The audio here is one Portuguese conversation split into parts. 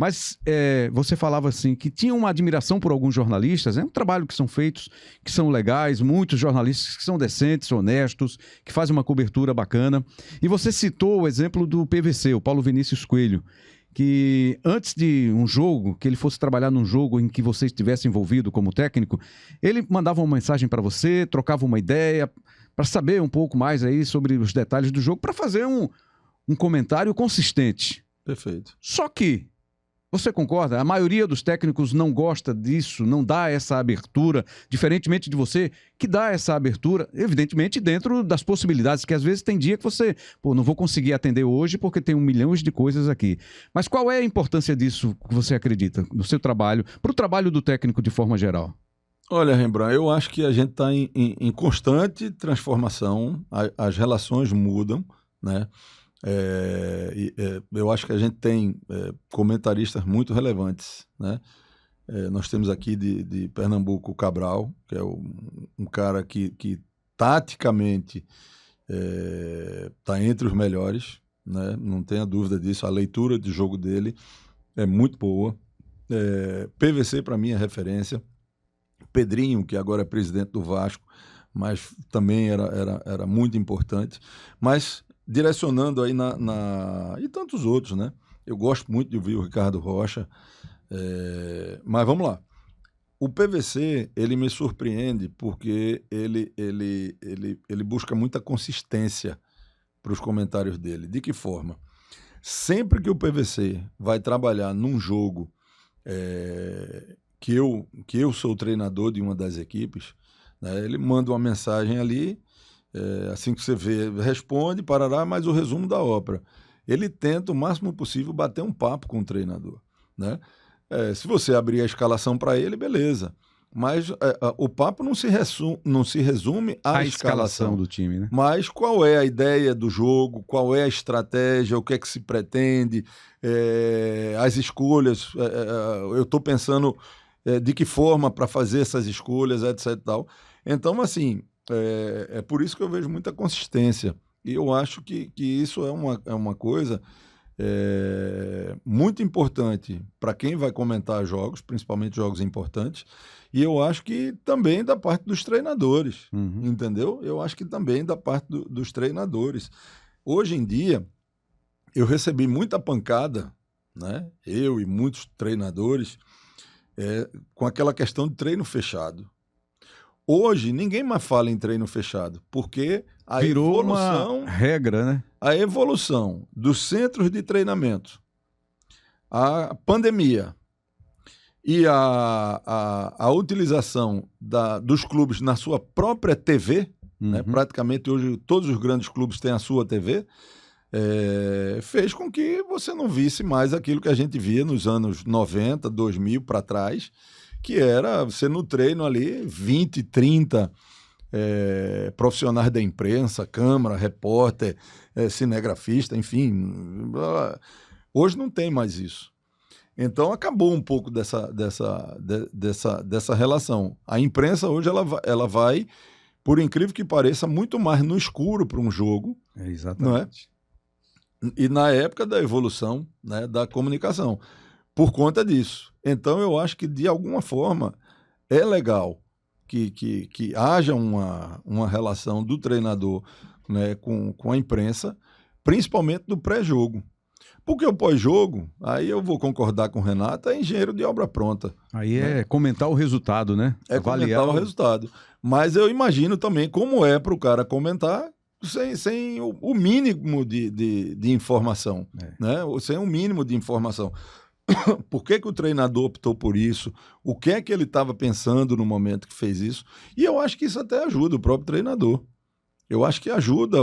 Mas você falava assim, que tinha uma admiração por alguns jornalistas, é um trabalho que são feitos, que são legais, muitos jornalistas que são decentes, honestos, que fazem uma cobertura bacana. E você citou o exemplo do PVC, o Paulo Vinícius Coelho, que antes de um jogo, que ele fosse trabalhar num jogo em que você estivesse envolvido como técnico, ele mandava uma mensagem para você, trocava uma ideia, para saber um pouco mais aí sobre os detalhes do jogo, para fazer um comentário consistente. Perfeito. Só que, você concorda? A maioria dos técnicos não gosta disso, não dá essa abertura, diferentemente de você, que dá essa abertura, evidentemente dentro das possibilidades, que às vezes tem dia que você, não vou conseguir atender hoje porque tem 1 milhão de coisas aqui. Mas qual é a importância disso que você acredita no seu trabalho, para o trabalho do técnico de forma geral? Olha, Rembrandt, eu acho que a gente está em constante transformação, as relações mudam, né? Eu acho que a gente tem comentaristas muito relevantes, né? Nós temos aqui de Pernambuco o Cabral, que é um cara que taticamente está entre os melhores, né? Não tenha dúvida disso. A leitura de jogo dele é muito boa. PVC para mim é referência. Pedrinho, que agora é presidente do Vasco, mas também era muito importante. Mas direcionando aí e tantos outros, né? Eu gosto muito de ouvir o Ricardo Rocha, mas vamos lá. O PVC, ele me surpreende porque ele busca muita consistência para os comentários dele. De que forma? Sempre que o PVC vai trabalhar num jogo que eu sou o treinador de uma das equipes, né, ele manda uma mensagem ali, assim que você vê, responde, parará, mas o resumo da ópera. Ele tenta o máximo possível bater um papo com o treinador, né? Se você abrir a escalação para ele, beleza. Mas o papo não se resume à escalação do time, né? Mas qual é a ideia do jogo, qual é a estratégia, o que é que se pretende, as escolhas, eu estou pensando de que forma para fazer essas escolhas, etc. Tal. Então, assim, é por isso que eu vejo muita consistência. E eu acho que isso é uma coisa muito importante para quem vai comentar jogos, principalmente jogos importantes, e eu acho que também da parte dos treinadores, entendeu? Eu acho que também da parte dos treinadores. Hoje em dia, eu recebi muita pancada, né? Eu e muitos treinadores, com aquela questão de treino fechado. Hoje, ninguém mais fala em treino fechado, porque virou uma regra, né? A evolução dos centros de treinamento, a pandemia e a utilização dos clubes na sua própria TV, né? Praticamente hoje todos os grandes clubes têm a sua TV, fez com que você não visse mais aquilo que a gente via nos anos 90, 2000 para trás, que era você no treino ali, 20, 30 profissionais da imprensa, câmara, repórter, cinegrafista, enfim. Hoje não tem mais isso. Então acabou um pouco dessa relação. A imprensa hoje ela vai, por incrível que pareça, muito mais no escuro para um jogo. Exatamente. Não é? E na época da evolução, né, da comunicação. Por conta disso. Então eu acho que de alguma forma é legal que haja uma relação do treinador, né, com a imprensa, principalmente no pré-jogo. Porque o pós-jogo, aí eu vou concordar com o Renato, é engenheiro de obra pronta. Aí né? comentar o resultado, né? Avaliar o resultado. Mas eu imagino também como é para o cara comentar sem o mínimo de informação. Né? Sem o mínimo de informação. Por que o treinador optou por isso? O que é que ele estava pensando no momento que fez isso? E eu acho que isso até ajuda o próprio treinador. Eu acho que ajuda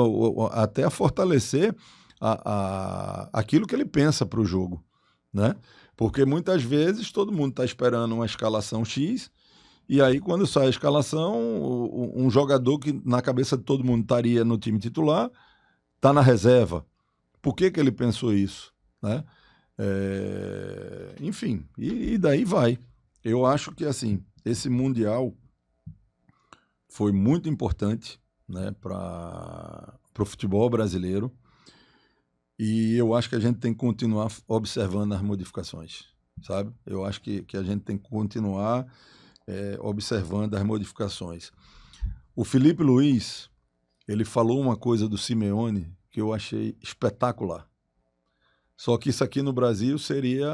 até a fortalecer aquilo que ele pensa para o jogo, né? Porque muitas vezes todo mundo está esperando uma escalação X e aí quando sai a escalação, um jogador que na cabeça de todo mundo estaria no time titular está na reserva. Por que ele pensou isso, né? Enfim, e daí vai. Eu acho que assim, esse Mundial foi muito importante, né, para o futebol brasileiro. E eu acho que a gente tem que continuar observando as modificações, sabe? Eu acho que a gente tem que continuar observando as modificações. O Felipe Luiz, ele falou uma coisa do Simeone que eu achei espetacular. Só que isso aqui no Brasil seria,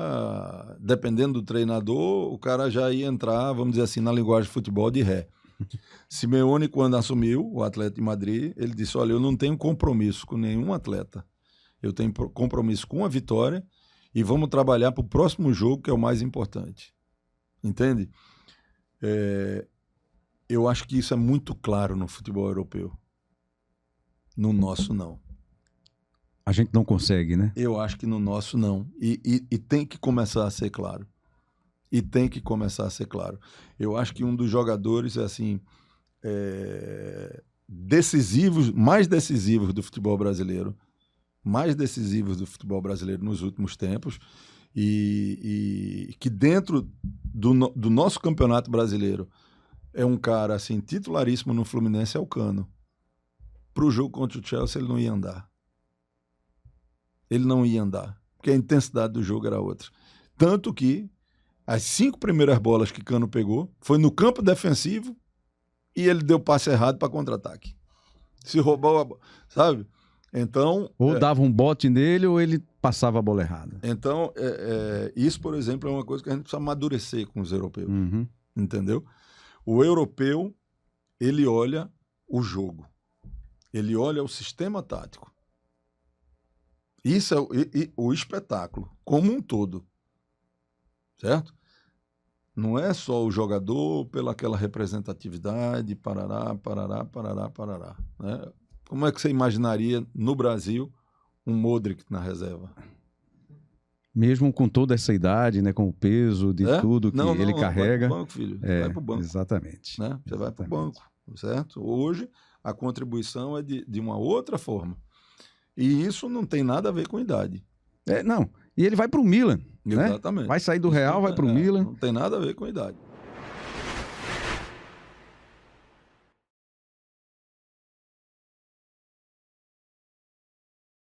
dependendo do treinador, o cara já ia entrar, vamos dizer assim, na linguagem de futebol de ré. Simeone, quando assumiu o Atlético de Madrid, ele disse, olha, eu não tenho compromisso com nenhum atleta. Eu tenho compromisso com a vitória e vamos trabalhar para o próximo jogo, que é o mais importante. Entende? Eu acho que isso é muito claro no futebol europeu. No nosso, não. A gente não consegue, né? Eu acho que no nosso, não. E tem que começar a ser claro. E tem que começar a ser claro. Eu acho que um dos jogadores, assim, decisivos, mais decisivos do futebol brasileiro, nos últimos tempos, e que dentro do nosso campeonato brasileiro é um cara, assim, titularíssimo no Fluminense, é o Cano. Para o jogo contra o Chelsea, ele não ia andar. Ele não ia andar, porque a intensidade do jogo era outra. Tanto que as 5 primeiras bolas que Cano pegou foi no campo defensivo e ele deu passe errado para contra-ataque. Se roubou a bola, sabe? Então... Ou dava um bote nele ou ele passava a bola errada. Então, isso, por exemplo, é uma coisa que a gente precisa amadurecer com os europeus. Uhum. Entendeu? O europeu, ele olha o jogo. Ele olha o sistema tático. Isso é o espetáculo, como um todo. Certo? Não é só o jogador pela aquela representatividade, parará, parará, parará, parará. Né? Como é que você imaginaria no Brasil um Modric na reserva? Mesmo com toda essa idade, né, com o peso de tudo que ele carrega. Vai pro banco, filho. Vai pro banco. Exatamente. Né? Você vai pro banco, certo? Hoje, a contribuição é de uma outra forma. E isso não tem nada a ver com idade. Não. E ele vai para o Milan. Exatamente. Né? Vai sair do Real, vai para o Milan. Não tem nada a ver com idade.